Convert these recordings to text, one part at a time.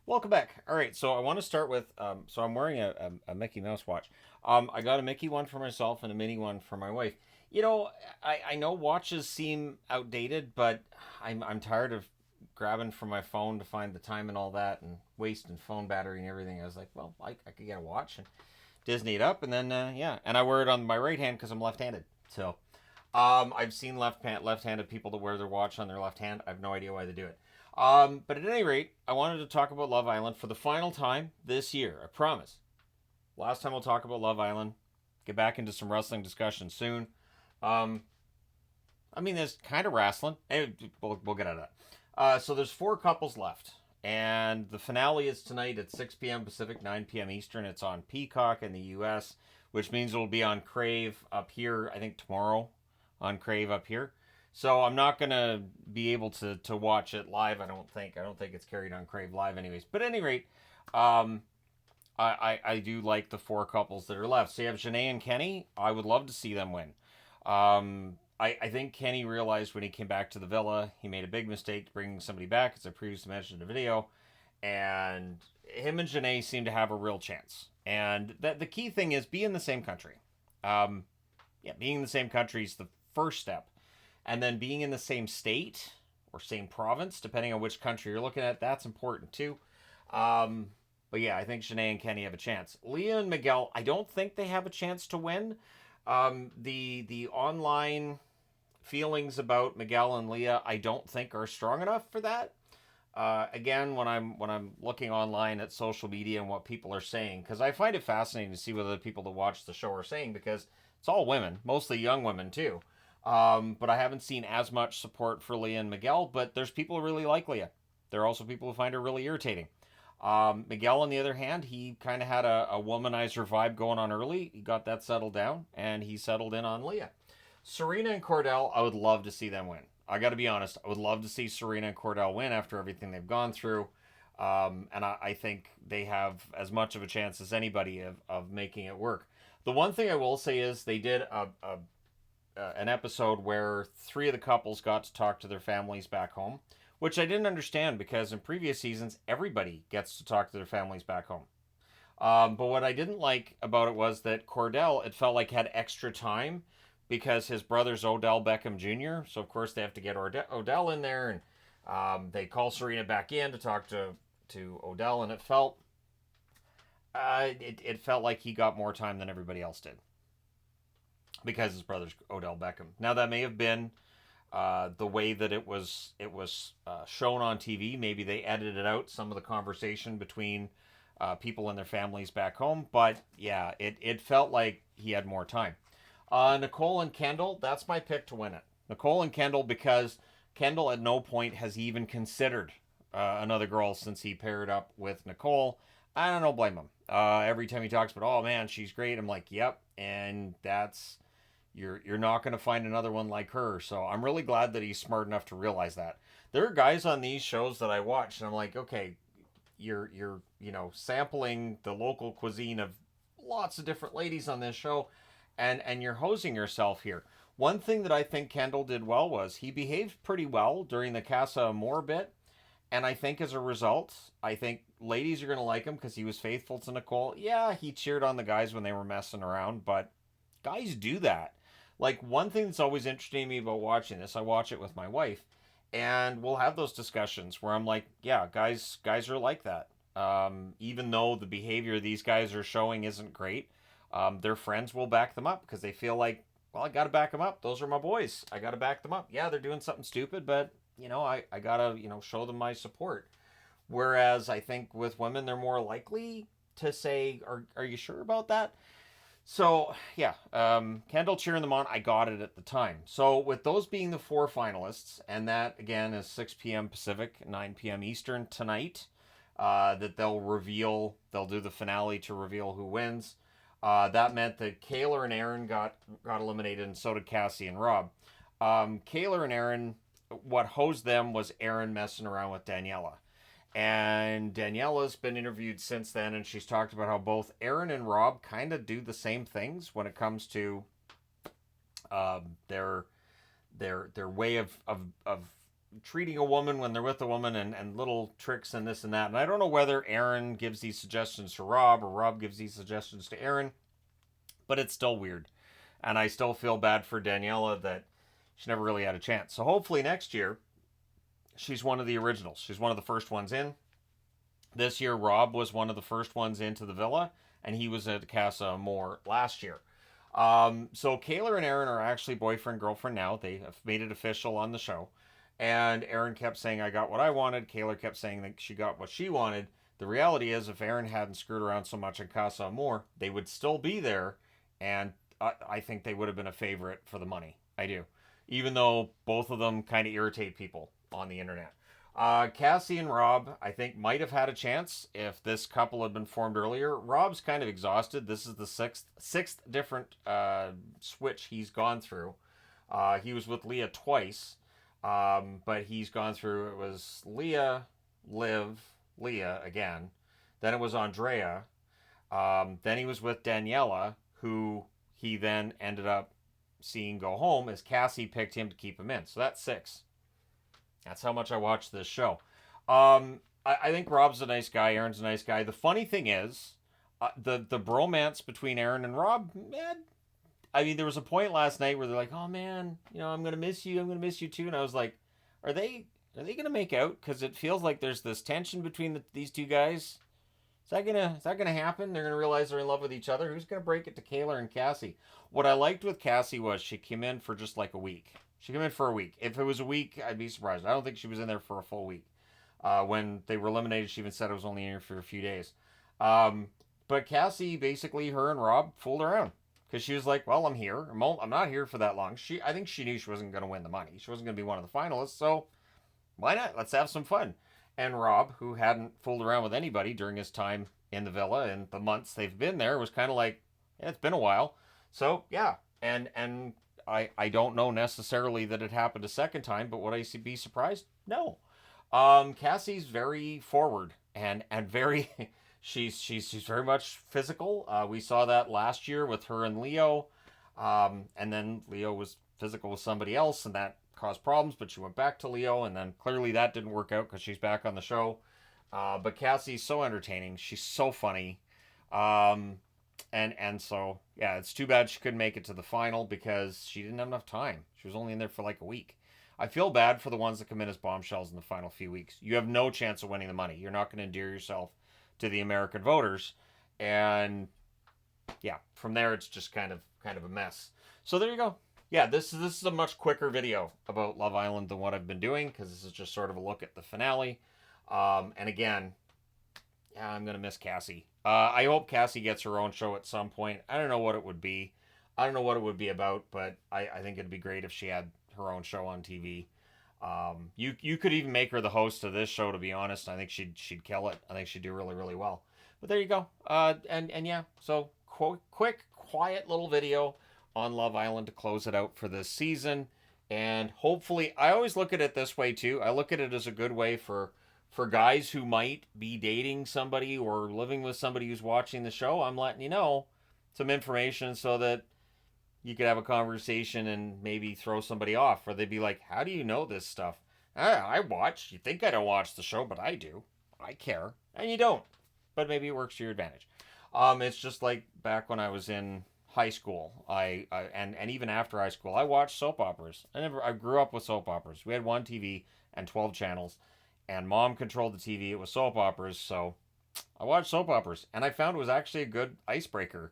Welcome back. All right, so I want to start with so I'm wearing a Mickey Mouse watch. I got a Mickey one for myself and a Minnie one for my wife. You know, I know watches seem outdated, but I'm tired of grabbing from my phone to find the time and all that and wasting phone battery and everything. I was like, well, I could get a watch and Disney it up, and then yeah, and I wear it on my right hand because I'm left-handed. So I've seen left-handed people that wear their watch on their left hand. I have no idea why they do it. But at any rate, I wanted to talk about Love Island for the final time this year. I promise. Last time we'll talk about Love Island. Get back into some wrestling discussion soon. Um, I mean, there's kind of wrestling. Anyway, we'll get at that. So there's four couples left. And the finale is tonight at 6 p.m. Pacific, 9 p.m. Eastern. It's on Peacock in the U.S., which means it'll be on Crave up here, I think tomorrow on Crave up here. So I'm not gonna be able to watch it live. I don't think. I don't think it's carried on Crave Live, anyways. But at any rate, um, I do like the four couples that are left. So you have Janae and Kenny. I would love to see them win. I think Kenny realized when he came back to the villa, he made a big mistake bringing somebody back, as I previously mentioned in the video. And him and Janae seem to have a real chance. And the key thing is be in the same country. Um, yeah, being in the same country is the first step. And then being in the same state or same province, depending on which country you're looking at, that's important too. Um, but yeah, I think Shanae and Kenny have a chance. Leah and Miguel, I don't think they have a chance to win. The online feelings about Miguel and Leah, I don't think are strong enough for that. Again, when I'm looking online at social media and what people are saying, because I find it fascinating to see what other people that watch the show are saying, because it's all women, mostly young women too. But I haven't seen as much support for Leah and Miguel. But there's people who really like Leah. There are also people who find her really irritating. Miguel, on the other hand, he kind of had a womanizer vibe going on early. He got that settled down, and he settled in on Leah. Serena and Cordell, I would love to see them win. I got to be honest, I would love to see Serena and Cordell win after everything they've gone through. And I think they have as much of a chance as anybody of making it work. The one thing I will say is they did an episode where three of the couples got to talk to their families back home, which I didn't understand because in previous seasons, everybody gets to talk to their families back home. But what I didn't like about it was that Cordell, it felt like had extra time because his brother's Odell Beckham Jr. So of course they have to get Odell in there, and they call Serena back in to talk to Odell, and it felt like he got more time than everybody else did because his brother's Odell Beckham. Now that may have been the way that it was shown on TV. Maybe they edited out some of the conversation between people and their families back home. But yeah, it felt like he had more time. Nicole and Kendall, that's my pick to win it. Nicole and Kendall, because Kendall at no point has even considered another girl since he paired up with Nicole. I don't blame him. Every time he talks about, oh man, she's great, I'm like, yep, and that's you're not going to find another one like her. So I'm really glad that he's smart enough to realize that. There are guys on these shows that I watch, and I'm like, okay, you're sampling the local cuisine of lots of different ladies on this show, and you're hosing yourself here. One thing that I think Kendall did well was he behaved pretty well during the Casa Amor bit, and I think as a result, I think ladies are going to like him because he was faithful to Nicole. Yeah, he cheered on the guys when they were messing around, but guys do that. Like, one thing that's always interesting to me about watching this, I watch it with my wife, and we'll have those discussions where I'm like, yeah, guys are like that. Even though the behavior these guys are showing isn't great, their friends will back them up because they feel like, well, I got to back them up. Those are my boys. I got to back them up. Yeah, they're doing something stupid, but I got to, show them my support. Whereas I think with women, they're more likely to say, are you sure about that? So, yeah, Kendall cheering them on. I got it at the time. So, with those being the four finalists, and that, again, is 6 p.m. Pacific, 9 p.m. Eastern tonight, that they'll do the finale to reveal who wins. That meant that Kayla and Aaron got eliminated, and so did Cassie and Rob. Kayla and Aaron, what hosed them was Aaron messing around with Daniela. And Daniela's been interviewed since then, and she's talked about how both Aaron and Rob kind of do the same things when it comes to their way of treating a woman when they're with a woman, and little tricks and this and that. And I don't know whether Aaron gives these suggestions to Rob or Rob gives these suggestions to Aaron, but it's still weird. And I still feel bad for Daniela that she never really had a chance. So hopefully next year, she's one of the originals. She's one of the first ones in. This year, Rob was one of the first ones into the villa, and he was at Casa Amor last year. So Kayla and Aaron are actually boyfriend girlfriend now. They have made it official on the show. And Aaron kept saying, I got what I wanted. Kayla kept saying that she got what she wanted. The reality is, if Aaron hadn't screwed around so much in Casa Amor, they would still be there. And I think they would have been a favorite for the money. I do. Even though both of them kind of irritate people on the internet. Cassie and Rob, I think, might have had a chance if this couple had been formed earlier. Rob's kind of exhausted. This is the sixth different switch he's gone through. He was with Leah twice, but he's gone through, it was Leah, Liv, Leah again. Then it was Andrea. Then he was with Daniela, who he then ended up seeing go home as Cassie picked him to keep him in. So that's 6. That's how much I watch this show. I think Rob's a nice guy. Aaron's a nice guy. The funny thing is, the bromance between Aaron and Rob, man, I mean, there was a point last night where they're like, oh man, I'm going to miss you. I'm going to miss you too. And I was like, are they going to make out? Because it feels like there's this tension between these two guys. Is that gonna happen? They're gonna realize they're in love with each other. Who's gonna break it to Kayla and Cassie? What I liked with Cassie was she came in for just like a week. She came in for a week. If it was a week, I'd be surprised. I don't think she was in there for a full week. When they were eliminated, she even said it was only in here for a few days. But Cassie, basically, her and Rob fooled around because she was like, "Well, I'm here. I'm not here for that long." I think she knew she wasn't going to win the money. She wasn't going to be one of the finalists. So why not? Let's have some fun. And Rob, who hadn't fooled around with anybody during his time in the villa and the months they've been there, was kind of like, yeah, it's been a while. So yeah, and I don't know necessarily that it happened a second time, but would I be surprised? No. Cassie's very forward and very she's very much physical. We saw that last year with her and Leo, and then Leo was physical with somebody else, and that caused problems. But she went back to Leo, and then clearly that didn't work out because she's back on the show. But Cassie's so entertaining. She's so funny. And so yeah, it's too bad she couldn't make it to the final because she didn't have enough time. She was only in there for like a week. I feel bad for the ones that come in as bombshells in the final few weeks. You have no chance of winning the money. You're not going to endear yourself to the American voters, and yeah, from there it's just kind of a mess. So there you go. Yeah, this is a much quicker video about Love Island than what I've been doing because this is just sort of a look at the finale. And again, yeah, I'm gonna miss Cassie. I hope Cassie gets her own show at some point. I don't know what it would be. I don't know what it would be about, but I think it'd be great if she had her own show on TV. You could even make her the host of this show. To be honest, I think she'd kill it. I think she'd do really, really well. But there you go. And yeah, so quick, quiet little video on Love Island to close it out for this season. And hopefully, I always look at it this way too. I look at it as a good way for guys who might be dating somebody or living with somebody who's watching the show. I'm letting you know some information so that you could have a conversation and maybe throw somebody off, or they'd be like, how do you know this stuff? I watch. You think I don't watch the show, but I do. I care. And you don't. But maybe it works to your advantage. It's just like back when I was in high school. And even after high school, I watched soap operas. I grew up with soap operas. We had one TV and 12 channels, and Mom controlled the TV. It was soap operas, so I watched soap operas, and I found it was actually a good icebreaker.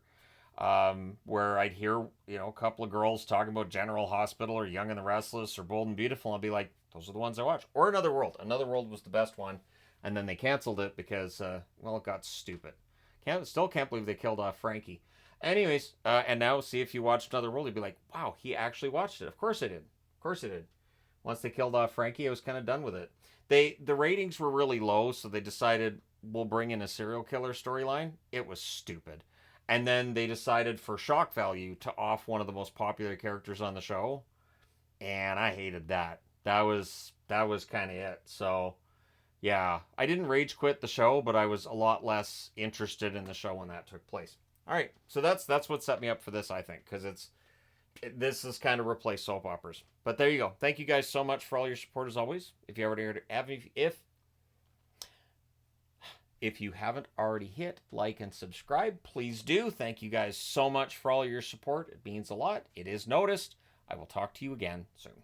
Where I'd hear, a couple of girls talking about General Hospital or Young and the Restless or Bold and Beautiful, and I'd be like, those are the ones I watch. Or Another World. Another World was the best one, and then they canceled it because, it got stupid. Still can't believe they killed off Frankie. Anyways, and now see if you watched Another World, you'd be like, wow, he actually watched it. Of course I did. Of course I did. Once they killed off Frankie, I was kind of done with it. The ratings were really low, so they decided we'll bring in a serial killer storyline. It was stupid. And then they decided for shock value to off one of the most popular characters on the show. And I hated that. That was kind of it. So, yeah. I didn't rage quit the show, but I was a lot less interested in the show when that took place. All right. So that's what set me up for this, I think. Because it's This has kind of replaced soap operas. But there you go. Thank you guys so much for all your support as always. If you haven't already hit like and subscribe, please do. Thank you guys so much for all your support. It means a lot. It is noticed. I will talk to you again soon.